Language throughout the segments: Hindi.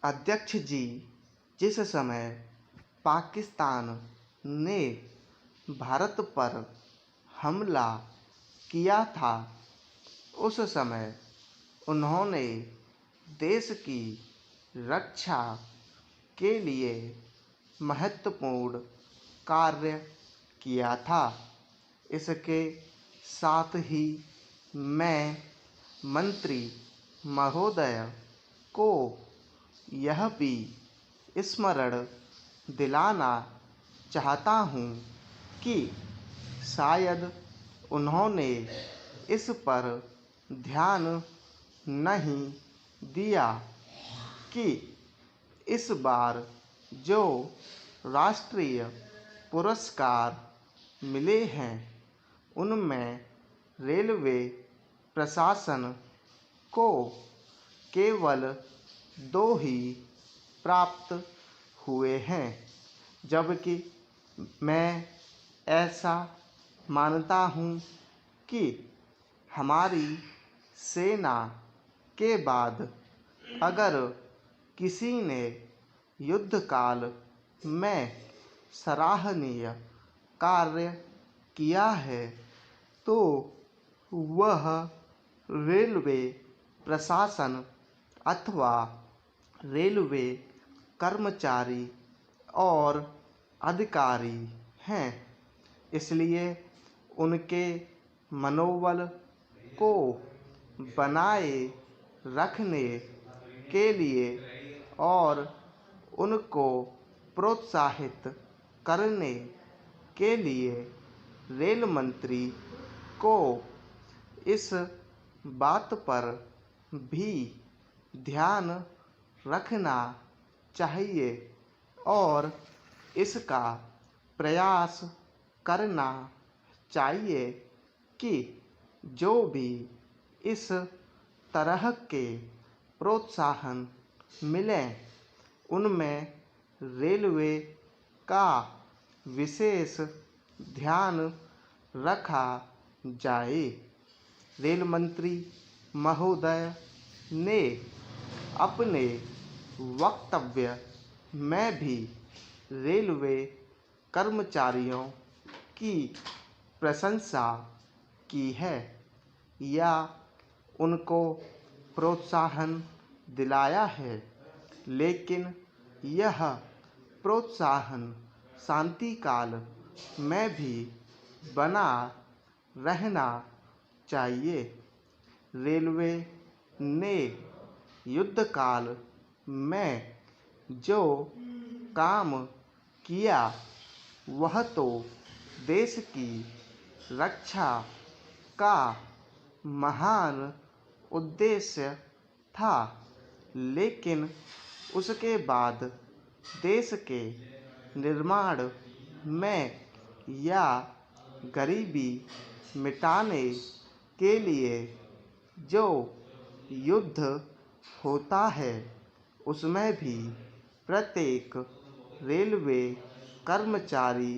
अध्यक्ष जी, जिस समय पाकिस्तान ने भारत पर हमला किया था, उस समय उन्होंने देश की रक्षा के लिए महत्वपूर्ण कार्य किया था। इसके साथ ही मैं मंत्री महोदय को यह भी स्मरण दिलाना चाहता हूँ कि शायद उन्होंने इस पर ध्यान नहीं दिया कि इस बार जो राष्ट्रीय पुरस्कार मिले हैं, उनमें रेलवे प्रशासन को केवल 2 ही प्राप्त हुए हैं, जबकि मैं ऐसा मानता हूँ कि हमारी सेना के बाद अगर किसी ने युद्धकाल में सराहनीय कार्य किया है तो वह रेलवे प्रशासन अथवा रेलवे कर्मचारी और अधिकारी हैं। इसलिए उनके मनोबल को बनाए रखने के लिए और उनको प्रोत्साहित करने के लिए रेल मंत्री को इस बात पर भी ध्यान रखना चाहिए और इसका प्रयास करना चाहिए कि जो भी इस तरह के प्रोत्साहन मिलें, उनमें रेलवे का विशेष ध्यान रखा जाए। रेल मंत्री महोदय ने अपने वक्तव्य में भी रेलवे कर्मचारियों की प्रशंसा की है या उनको प्रोत्साहन दिलाया है, लेकिन यह प्रोत्साहन शांति काल में भी बना रहना चाहिए। रेलवे ने युद्धकाल में जो काम किया वह तो देश की रक्षा का महान उद्देश्य था, लेकिन उसके बाद देश के निर्माण में या गरीबी मिटाने के लिए जो युद्ध होता है, उसमें भी प्रत्येक रेलवे कर्मचारी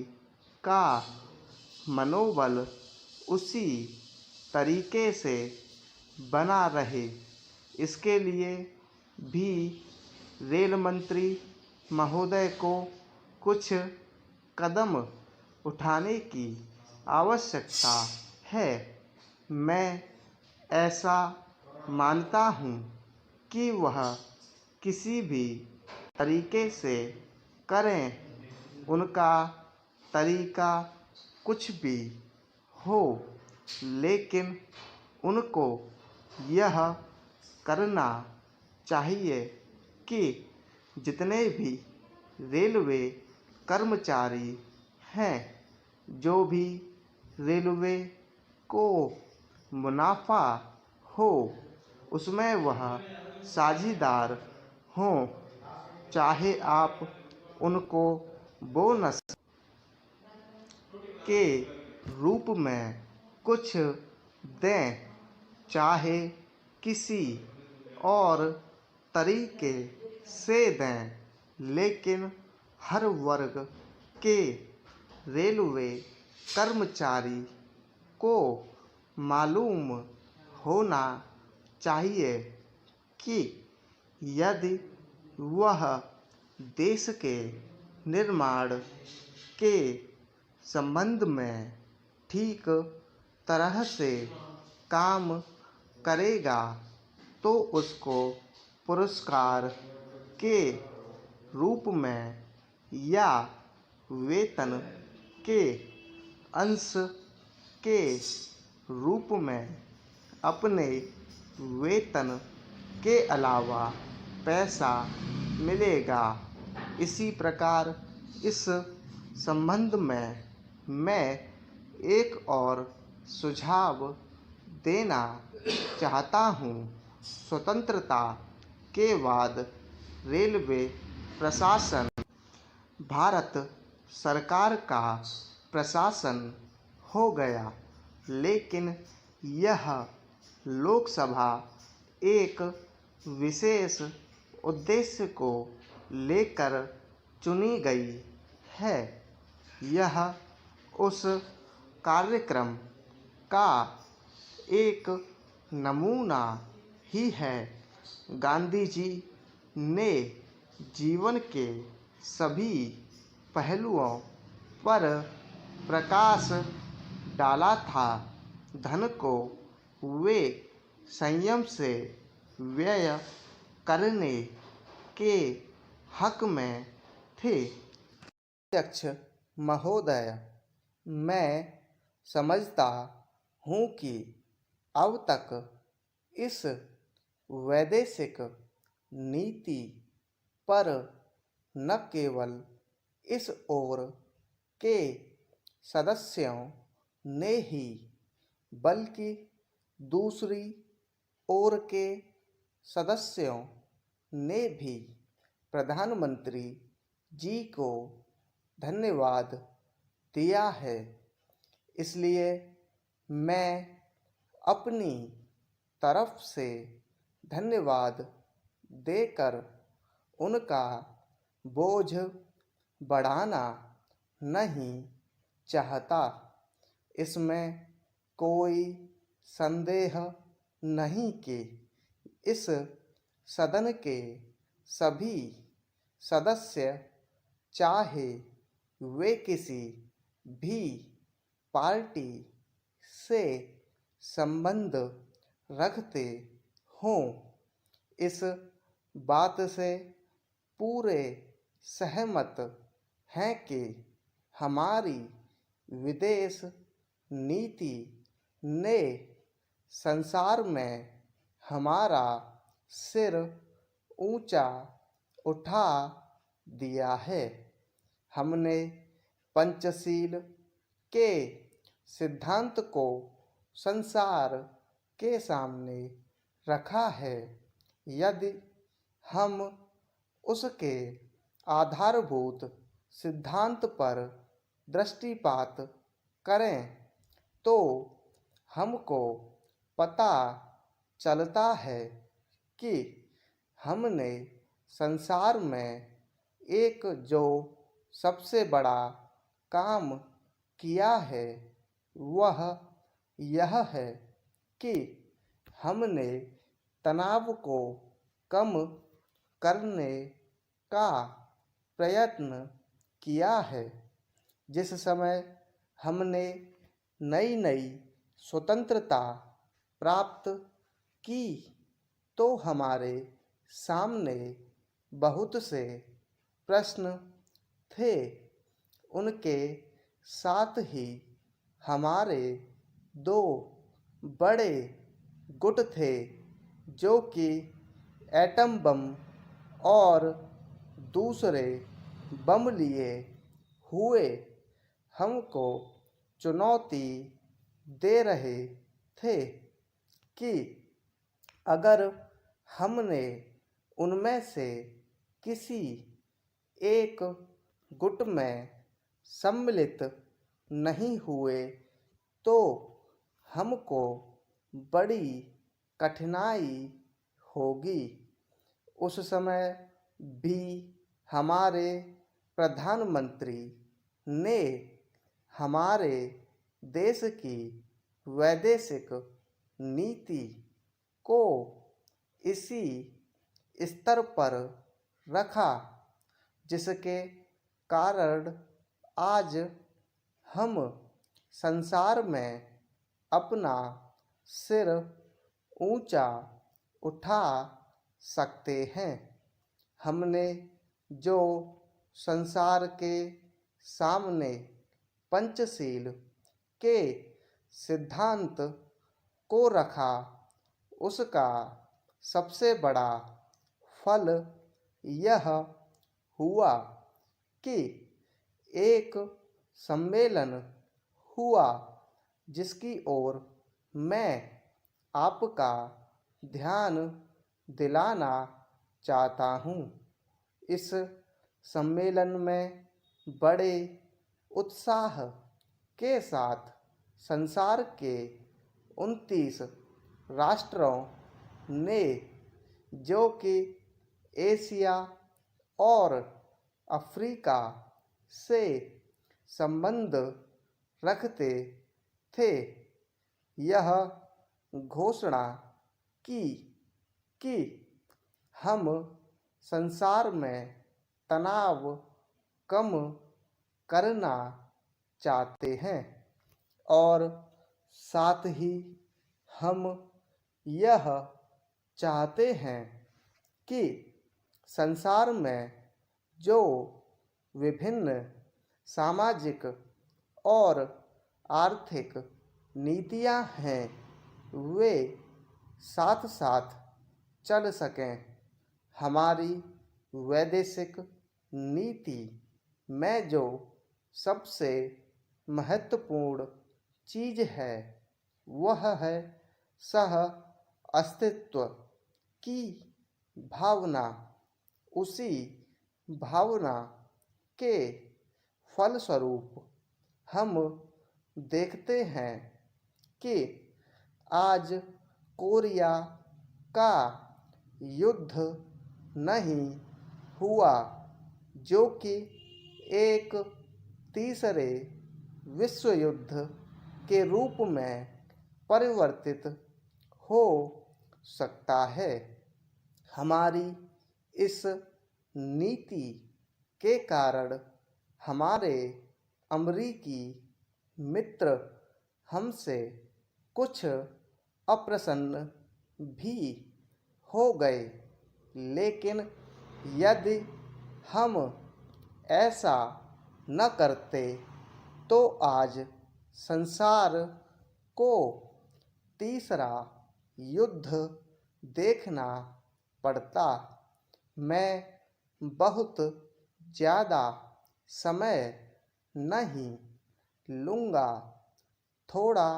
का मनोबल उसी तरीके से बना रहे, इसके लिए भी रेल मंत्री महोदय को कुछ कदम उठाने की आवश्यकता है। मैं ऐसा मानता हूँ कि वह किसी भी तरीके से करें, उनका तरीका कुछ भी हो, लेकिन उनको यह करना चाहिए कि जितने भी रेलवे कर्मचारी हैं, जो भी रेलवे को मुनाफा हो उसमें वह साझेदार हों, चाहे आप उनको बोनस के रूप में कुछ दें, चाहे किसी और तरीके से दें, लेकिन हर वर्ग के रेलवे कर्मचारी को मालूम होना चाहिए कि यदि वह देश के निर्माण के संबंध में ठीक तरह से काम करेगा तो उसको पुरस्कार के रूप में या वेतन के अंश के रूप में अपने वेतन के अलावा पैसा मिलेगा। इसी प्रकार इस संबंध में मैं एक और सुझाव देना चाहता हूँ। स्वतंत्रता के बाद रेलवे प्रशासन भारत सरकार का प्रशासन हो गया, लेकिन यह लोकसभा एक विशेष उद्देश्य को लेकर चुनी गई है। यह उस कार्यक्रम का एक नमूना ही है। गांधी जी ने जीवन के सभी पहलुओं पर प्रकाश डाला था। धन को वे संयम से व्यय करने के हक में थे। अध्यक्ष महोदय, मैं समझता हूँ कि अब तक इस वैदेशिक नीति पर न केवल इस ओर के सदस्यों ने ही बल्कि दूसरी ओर के सदस्यों ने भी प्रधानमंत्री जी को धन्यवाद दिया है। इसलिए मैं अपनी तरफ से धन्यवाद देकर उनका बोझ बढ़ाना नहीं चाहता। इसमें कोई संदेह नहीं कि इस सदन के सभी सदस्य, चाहे वे किसी भी पार्टी से संबंध रखते हों, इस बात से पूरे सहमत हैं कि हमारी विदेश नीति ने संसार में हमारा सिर ऊंचा उठा दिया है। हमने पंचशील के सिद्धांत को संसार के सामने रखा है। यदि हम उसके आधारभूत सिद्धांत पर दृष्टिपात करें तो हमको पता चलता है कि हमने संसार में एक जो सबसे बड़ा काम किया है वह यह है कि हमने तनाव को कम करने का प्रयत्न किया है। जिस समय हमने नई नई स्वतंत्रता प्राप्त की तो हमारे सामने बहुत से प्रश्न थे। उनके साथ ही हमारे दो बड़े गुट थे जो कि एटम बम और दूसरे बम लिए हुए हमको चुनौती दे रहे थे कि अगर हमने उनमें से किसी एक गुट में सम्मिलित नहीं हुए तो हमको बड़ी कठिनाई होगी। उस समय भी हमारे प्रधानमंत्री ने हमारे देश की वैदेशिक नीति को इसी स्तर पर रखा, जिसके कारण आज हम संसार में अपना सिर ऊंचा उठा सकते हैं। हमने जो संसार के सामने पंचशील के सिद्धांत को रखा, उसका सबसे बड़ा फल यह हुआ कि एक सम्मेलन हुआ जिसकी ओर मैं आपका ध्यान दिलाना चाहता हूँ। इस सम्मेलन में बड़े उत्साह के साथ संसार के 29 राष्ट्रों ने, जो कि एशिया और अफ्रीका से संबंध रखते थे, यह घोषणा की कि हम संसार में तनाव कम करना चाहते हैं और साथ ही हम यह चाहते हैं कि संसार में जो विभिन्न सामाजिक और आर्थिक नीतियां हैं वे साथ साथ चल सकें। हमारी वैदेशिक नीति में जो सबसे महत्वपूर्ण चीज़ है वह है सह अस्तित्व की भावना। उसी भावना के फलस्वरूप हम देखते हैं कि आज कोरिया का युद्ध नहीं हुआ, जो कि एक तीसरे विश्व युद्ध के रूप में परिवर्तित हो सकता है। हमारी इस नीति के कारण हमारे अमेरिकी मित्र हमसे कुछ अप्रसन्न भी हो गए, लेकिन यदि हम ऐसा न करते तो आज संसार को तीसरा युद्ध देखना पड़ता। मैं बहुत ज़्यादा समय नहीं लूँगा, थोड़ा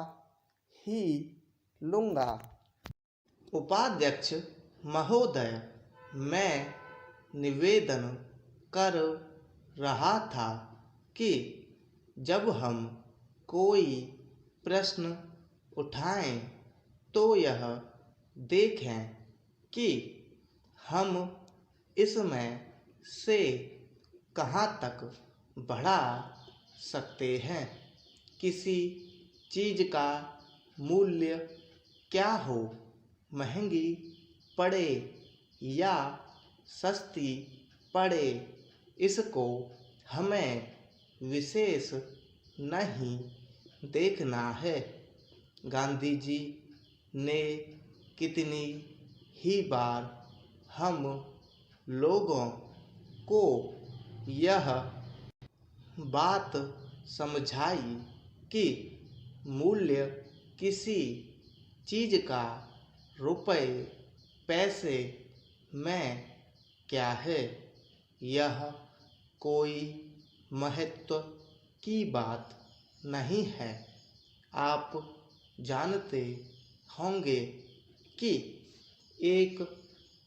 ही लूँगा। उपाध्यक्ष महोदय, मैं निवेदन कर रहा था कि जब हम कोई प्रश्न उठाएं तो यह देखें कि हम इसमें से कहाँ तक बढ़ा सकते हैं। किसी चीज़ का मूल्य क्या हो, महंगी पड़े या सस्ती पड़े, इसको हमें विशेष नहीं देखना है। गांधी जी ने कितनी ही बार हम लोगों को यह बात समझाई कि मूल्य किसी चीज़ का रुपए पैसे में क्या है। यह कोई महत्व की बात नहीं है। आप जानते होंगे कि एक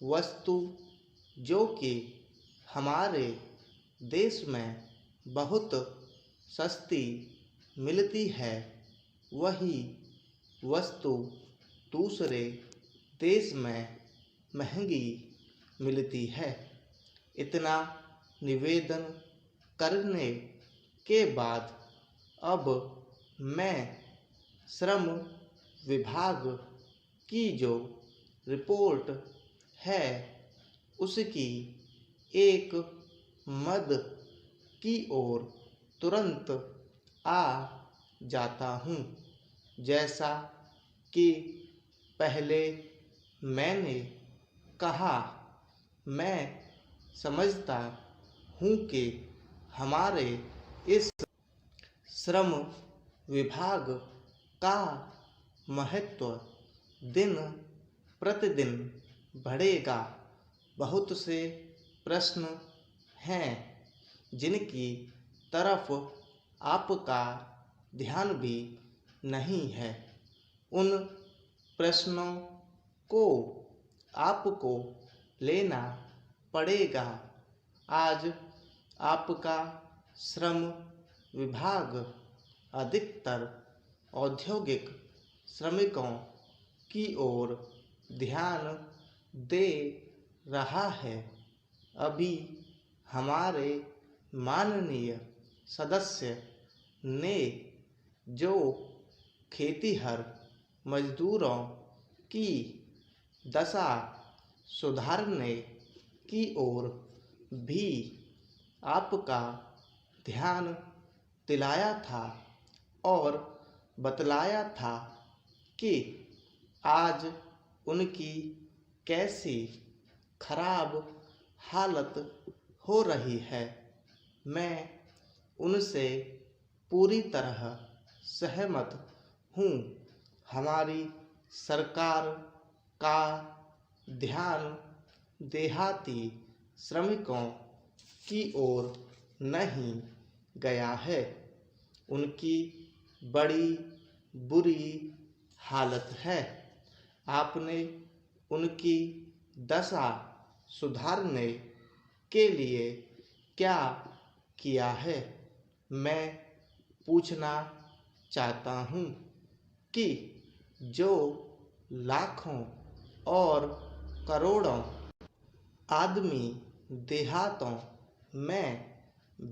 वस्तु जो कि हमारे देश में बहुत सस्ती मिलती है, वही वस्तु दूसरे देश में महंगी मिलती है। इतना निवेदन करने के बाद अब मैं श्रम विभाग की जो रिपोर्ट है उसकी एक मद की ओर तुरंत आ जाता हूँ। जैसा कि पहले मैंने कहा, मैं समझता हूँ कि हमारे इस श्रम विभाग का महत्व दिन प्रतिदिन बढ़ेगा। बहुत से प्रश्न हैं जिनकी तरफ आपका ध्यान भी नहीं है। उन प्रश्नों को आपको लेना पड़ेगा। आज आपका श्रम विभाग अधिकतर औद्योगिक श्रमिकों की ओर ध्यान दे रहा है। अभी हमारे माननीय सदस्य ने जो खेतिहर मजदूरों की दशा सुधारने की ओर भी आपका ध्यान दिलाया था और बतलाया था कि आज उनकी कैसी खराब हालत हो रही है। मैं उनसे पूरी तरह सहमत हूँ। हमारी सरकार का ध्यान देहाती श्रमिकों की ओर नहीं गया है। उनकी बड़ी बुरी हालत है। आपने उनकी दशा सुधारने के लिए क्या किया है? मैं पूछना चाहता हूँ कि जो लाखों और करोड़ों आदमी देहातों में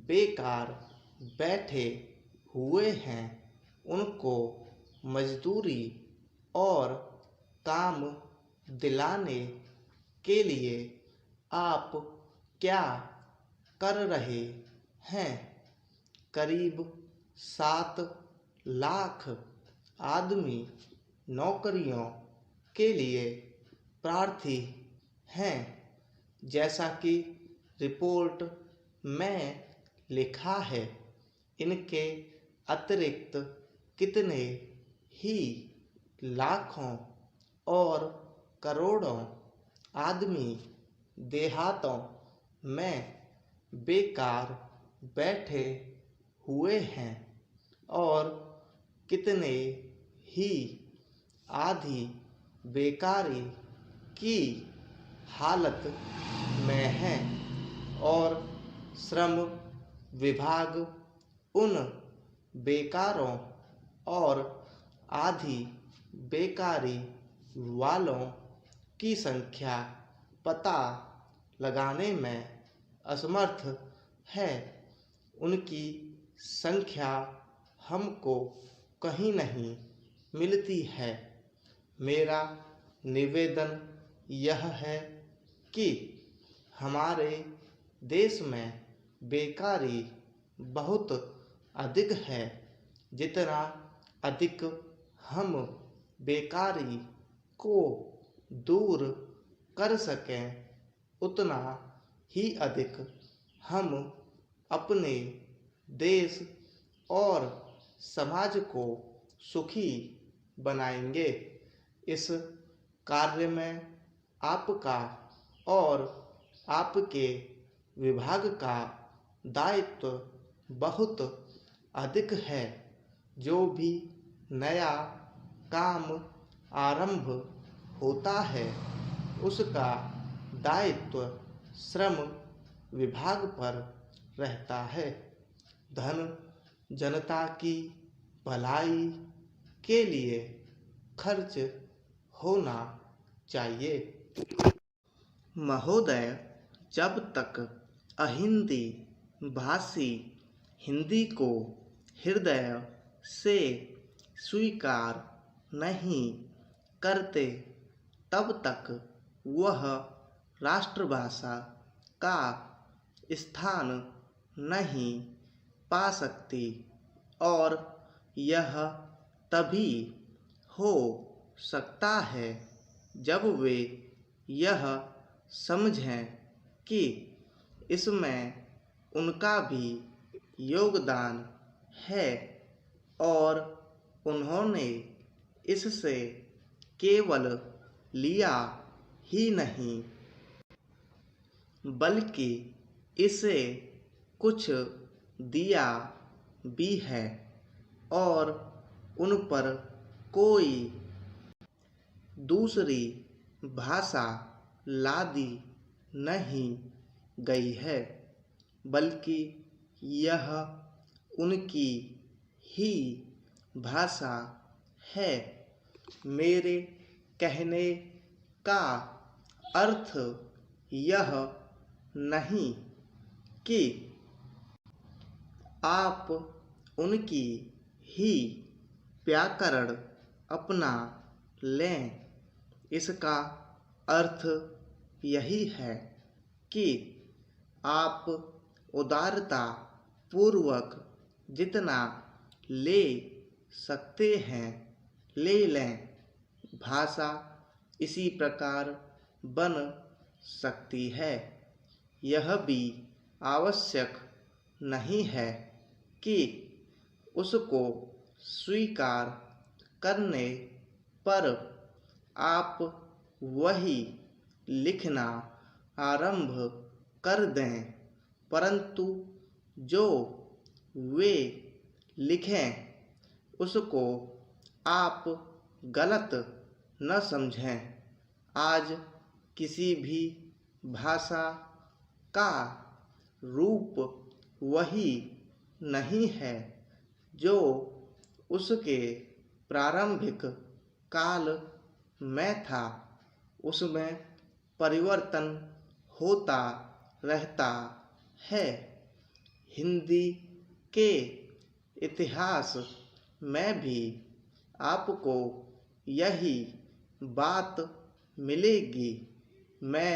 बेकार बैठे हुए हैं, उनको मजदूरी और काम दिलाने के लिए आप क्या कर रहे हैं? करीब 7 लाख आदमी नौकरियों के लिए प्रार्थी हैं। जैसा कि रिपोर्ट में लिखा है, इनके अतिरिक्त कितने ही लाखों और करोड़ों आदमी देहातों में बेकार बैठे हुए हैं और कितने ही आधी बेकारी की हालत में हैं और श्रम विभाग उन बेकारों और आधी बेकारी वालों की संख्या पता लगाने में असमर्थ है। उनकी संख्या हमको कहीं नहीं मिलती है। मेरा निवेदन यह है कि हमारे देश में बेकारी बहुत अधिक है। जितना अधिक हम बेकारी को दूर कर सकें, उतना ही अधिक हम अपने देश और समाज को सुखी बनाएंगे। इस कार्य में आपका और आपके विभाग का दायित्व बहुत अधिक है। जो भी नया काम आरंभ होता है, उसका दायित्व श्रम विभाग पर रहता है। धन जनता की भलाई के लिए खर्च होना चाहिए। महोदय, जब तक अहिंदी भाषी हिंदी को हृदय से स्वीकार नहीं करते, तब तक वह राष्ट्रभाषा का स्थान नहीं पा सकती और यह तभी हो सकता है जब वे यह समझें कि इसमें उनका भी योगदान है और उन्होंने इससे केवल लिया ही नहीं बल्कि इसे कुछ दिया भी है और उन पर कोई दूसरी भाषा लादी नहीं गई है, बल्कि यह उनकी ही भाषा है। मेरे कहने का अर्थ यह नहीं कि आप उनकी ही व्याकरण अपना लें। इसका अर्थ यही है कि आप उदारता पूर्वक जितना ले सकते हैं ले लें। भाषा इसी प्रकार बन सकती है। यह भी आवश्यक नहीं है कि उसको स्वीकार करने पर आप वही लिखना आरंभ कर दें, परंतु जो वे लिखें उसको आप गलत न समझें। आज किसी भी भाषा का रूप वही नहीं है जो उसके प्रारंभिक काल में था। उसमें परिवर्तन होता रहता है। हिंदी के इतिहास में भी आपको यही बात मिलेगी। मैं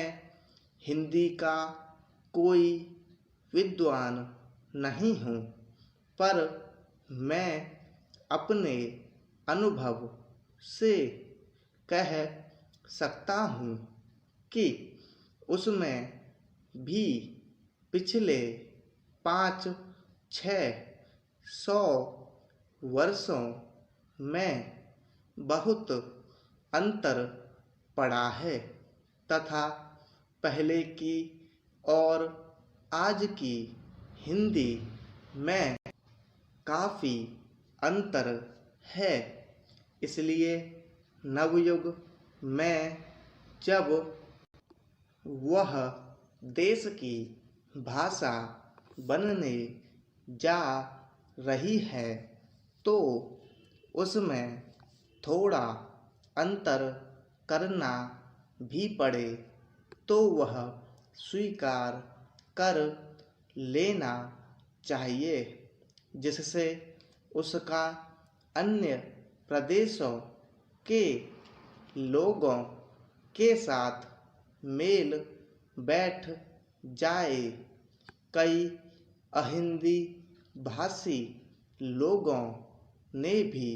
हिंदी का कोई विद्वान नहीं हूँ, पर मैं अपने अनुभव से कह सकता हूँ कि उसमें भी पिछले 500-600 वर्षों में बहुत अंतर पड़ा है तथा पहले की और आज की हिंदी में काफ़ी अंतर है। इसलिए नवयुग में जब वह देश की भाषा बनने जा रही है तो उसमें थोड़ा अंतर करना भी पड़े तो वह स्वीकार कर लेना चाहिए, जिससे उसका अन्य प्रदेशों के लोगों के साथ मेल बैठ जाए। कई अहिंदी भाषी लोगों ने भी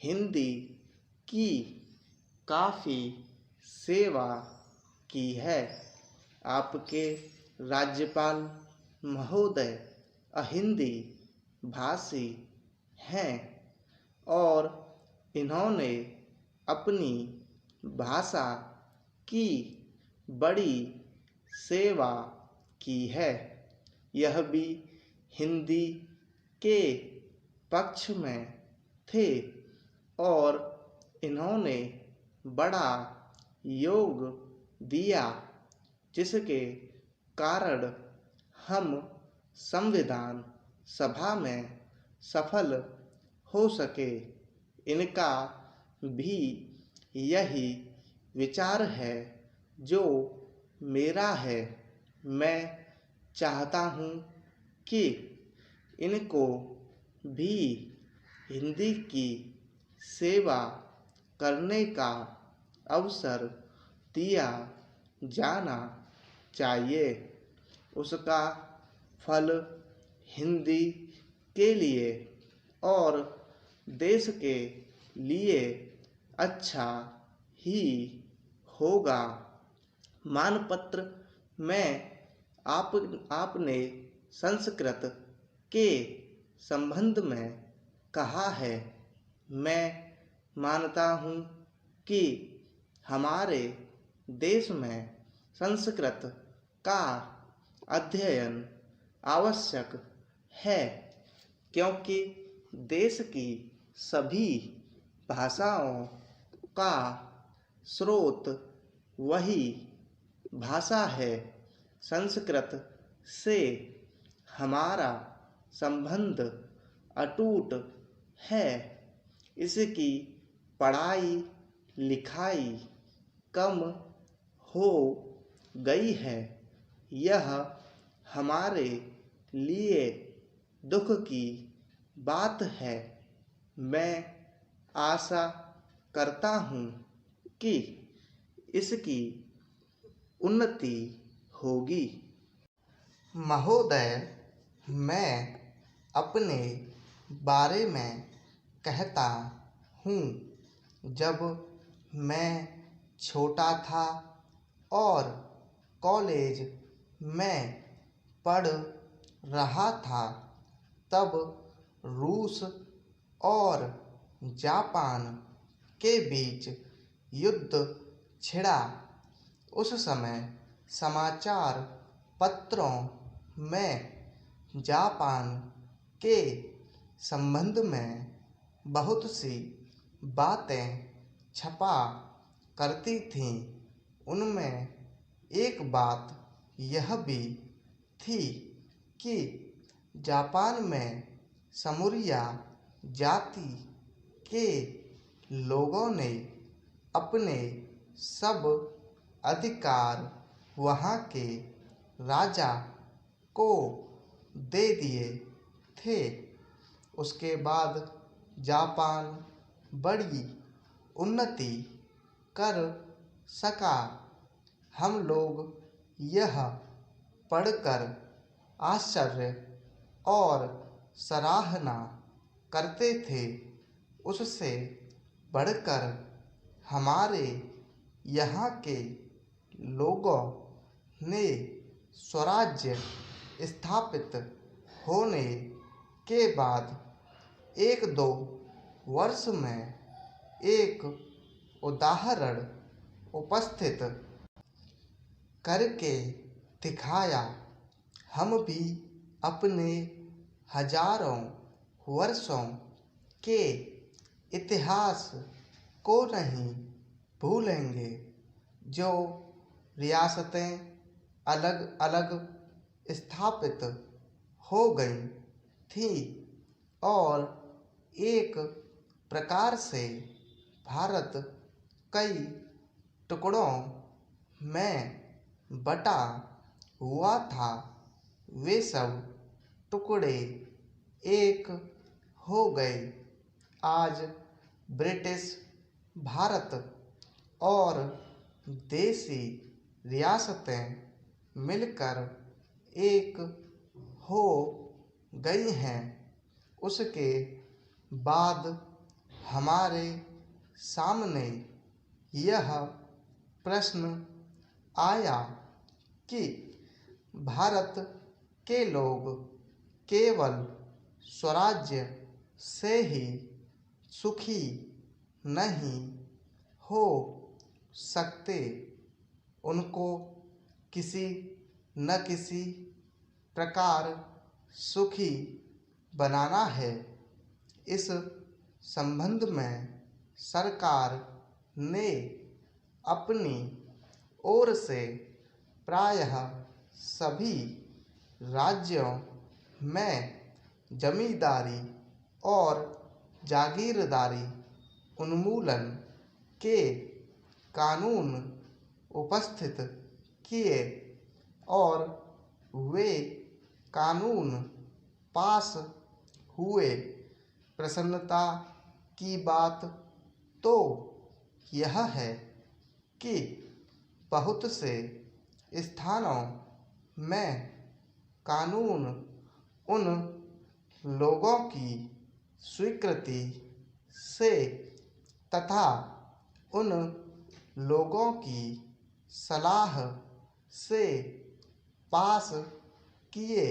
हिंदी की काफ़ी सेवा की है। आपके राज्यपाल महोदय अहिंदी भाषी हैं और इन्होंने अपनी भाषा की बड़ी सेवा की है। यह भी हिंदी के पक्ष में थे और इन्होंने बड़ा योग दिया, जिसके कारण हम संविधान सभा में सफल हो सके। इनका भी यही विचार है जो मेरा है। मैं चाहता हूँ कि इनको भी हिंदी की सेवा करने का अवसर दिया जाना चाहिए। उसका फल हिंदी के लिए और देश के लिए अच्छा ही होगा। मानपत्र में आपने संस्कृत के संबंध में कहा है। मैं मानता हूँ कि हमारे देश में संस्कृत का अध्ययन आवश्यक है, क्योंकि देश की सभी भाषाओं का स्रोत वही भाषा है। संस्कृत से हमारा संबंध अटूट है। इसकी पढ़ाई लिखाई कम हो गई है। यह हमारे लिए दुख की बात है। मैं आशा करता हूँ कि इसकी उन्नति होगी। महोदय, मैं अपने बारे में कहता हूँ। जब मैं छोटा था और कॉलेज में पढ़ रहा था, तब रूस और जापान के बीच युद्ध छिड़ा। उस समय समाचार पत्रों में जापान के संबंध में बहुत सी बातें छपा करती थीं। उनमें एक बात यह भी थी कि जापान में समूरिया जाति के लोगों ने अपने सब अधिकार वहाँ के राजा को दे दिए थे। उसके बाद जापान बड़ी उन्नति कर सका। हम लोग यह पढ़कर आश्चर्य और सराहना करते थे। उससे बढ़कर हमारे यहाँ के लोगों ने स्वराज्य स्थापित होने के बाद 1-2 वर्ष में एक उदाहरण उपस्थित करके दिखाया। हम भी अपने हजारों वर्षों के इतिहास को नहीं भूलेंगे। जो रियासतें अलग अलग स्थापित हो गई थीं और एक प्रकार से भारत कई टुकड़ों में बटा हुआ था, वे सब टुकड़े एक हो गए। आज ब्रिटिश भारत और देसी रियासतें मिलकर एक हो गई हैं। उसके बाद हमारे सामने यह प्रश्न आया कि भारत के लोग केवल स्वराज्य से ही सुखी नहीं हो सकते, उनको किसी न किसी प्रकार सुखी बनाना है। इस संबंध में सरकार ने अपनी ओर से प्रायः सभी राज्यों में जमींदारी और जागीरदारी उन्मूलन के कानून उपस्थित किए और वे कानून पास हुए। प्रसन्नता की बात तो यह है कि बहुत से स्थानों में कानून उन लोगों की स्वीकृति से तथा उन लोगों की सलाह से पास किए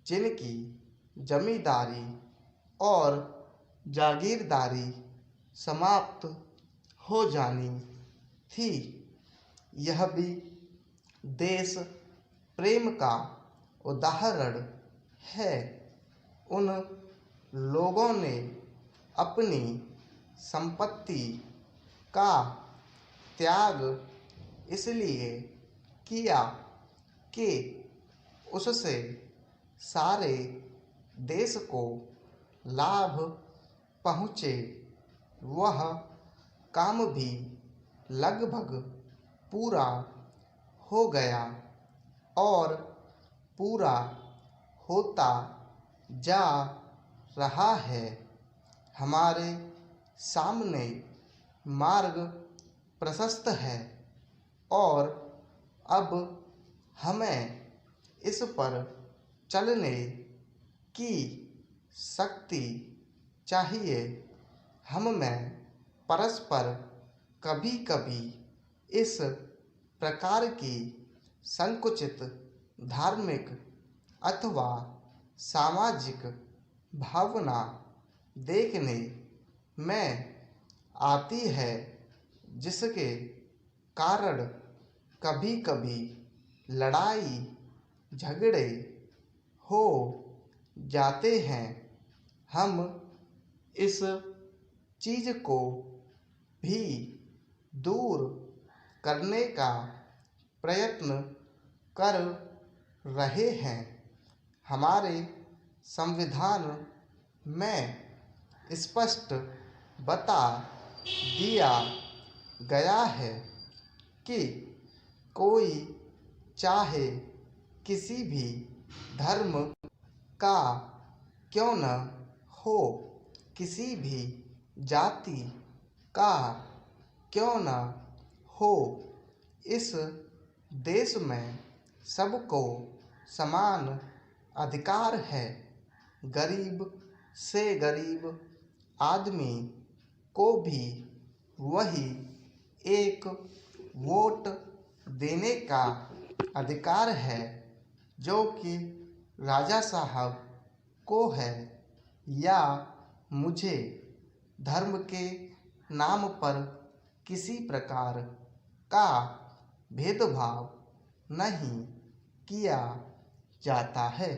जिनकी जमींदारी और जागीरदारी समाप्त हो जानी थी। यह भी देश प्रेम का उदाहरण है। उन लोगों ने अपनी संपत्ति का त्याग इसलिए किया कि उससे सारे देश को लाभ पहुँचे। वह काम भी लगभग पूरा हो गया और पूरा होता जा रहा है। हमारे सामने मार्ग प्रशस्त है और अब हमें इस पर चलने की शक्ति चाहिए। हम में परस्पर कभी कभी इस प्रकार की संकुचित धार्मिक अथवा सामाजिक भावना देखने में आती है, जिसके कारण कभी कभी लड़ाई झगड़े हो जाते हैं। हम इस चीज़ को भी दूर करने का प्रयत्न कर रहे हैं। हमारे संविधान में स्पष्ट बता दिया गया है कि कोई चाहे किसी भी धर्म का क्यों न हो, किसी भी जाति का क्यों न हो, इस देश में सबको समान अधिकार है। गरीब से गरीब आदमी को भी वही एक वोट देने का अधिकार है जो कि राजा साहब को है, या मुझे धर्म के नाम पर किसी प्रकार का भेदभाव नहीं किया जाता है।